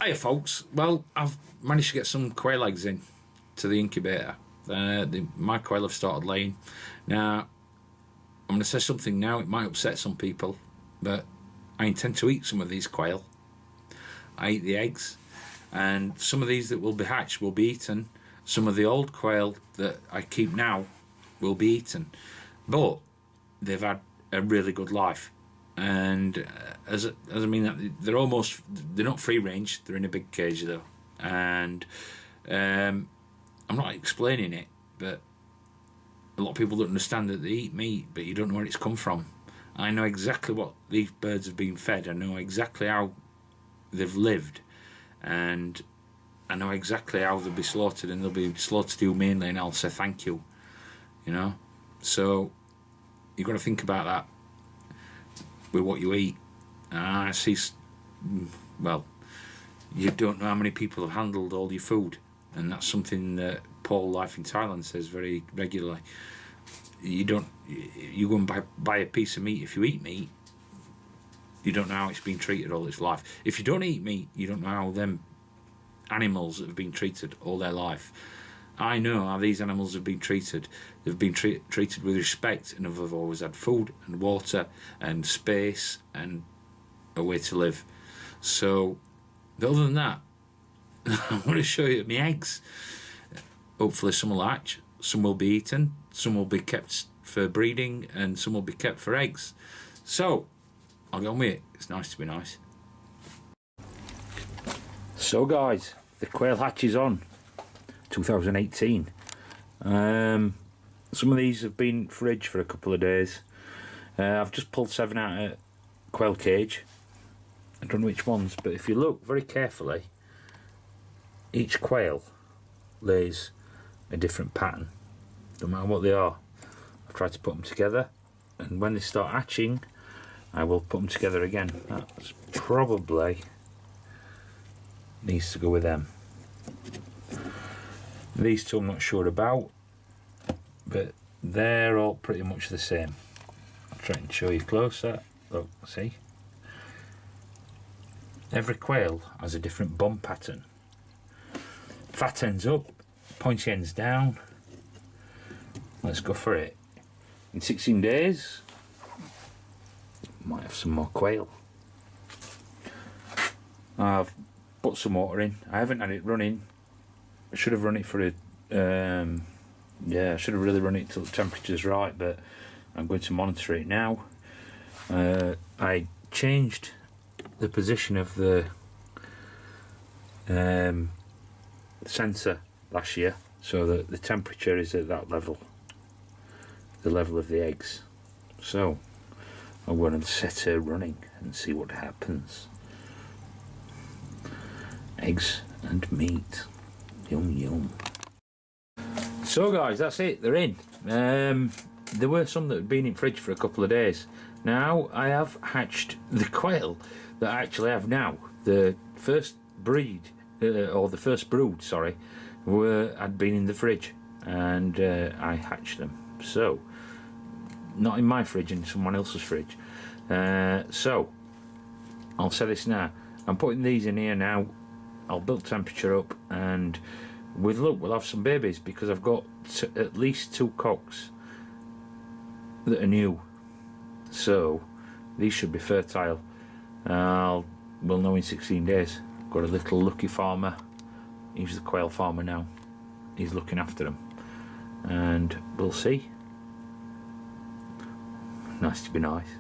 Hiya folks, well I've managed to get some quail eggs in to the incubator. My quail have started laying. Now I'm going to say something now, it might upset some people, but I intend to eat some of these quail. I eat the eggs, and some of these that will be hatched will be eaten. Some of the old quail that I keep now will be eaten, but they've had a really good life. And as I mean that, they're not free range, they're in a big cage though. And I'm not explaining it, but a lot of people don't understand that they eat meat, but you don't know where it's come from. I know exactly what these birds have been fed. I know exactly how they've lived, and I know exactly how they'll be slaughtered, and they'll be slaughtered humanely, and I'll say thank you. You know, so you've got to think about that with what you eat. I see, well, you don't know how many people have handled all your food, and that's something that Paul Life in Thailand says very regularly. You go and buy a piece of meat. If you eat meat, you don't know how it's been treated all its life. If you don't eat meat, you don't know how them animals have been treated all their life. I know how these animals have been treated. They've been treated with respect, and have always had food and water and space and a way to live. So, other than that, I want to show you my eggs. Hopefully some will hatch, some will be eaten, some will be kept for breeding, and some will be kept for eggs. So, I'll get on with it. It's nice to be nice. So guys, the quail hatch is on. 2018. Some of these have been fridge for a couple of days. I've just pulled 7 out of quail cage. I don't know which ones, but if you look very carefully, each quail lays a different pattern, no matter what they are. I've tried to put them together, and when they start hatching I will put them together again. That's probably needs to go with them. These two I'm not sure about, but they're all pretty much the same. I'll try and show you closer. Look, see? Every quail has a different bum pattern. Fat ends up, pointy ends down. Let's go for it. In 16 days, might have some more quail. I've put some water in. I haven't had it running. I should have run it for a I should have really run it till the temperature's right, but I'm going to monitor it now. I changed the position of the sensor last year so that the temperature is at that level, the level of the eggs. So I'm going to set her running and see what happens. Eggs and meat. Yum yum. So guys, that's it, they're in. There were some that had been in fridge for a couple of days. Now I have hatched the quail that I actually have now. The first breed, or the first brood, sorry, had been in the fridge, and I hatched them. So, not in my fridge, in someone else's fridge. So, I'll say this now. I'm putting these in here now. I'll build temperature up, and with luck we'll have some babies, because I've got at least 2 cocks that are new, so these should be fertile. We'll know in 16 days. Got a little lucky farmer, he's the quail farmer now, he's looking after them, and we'll see. Nice to be nice.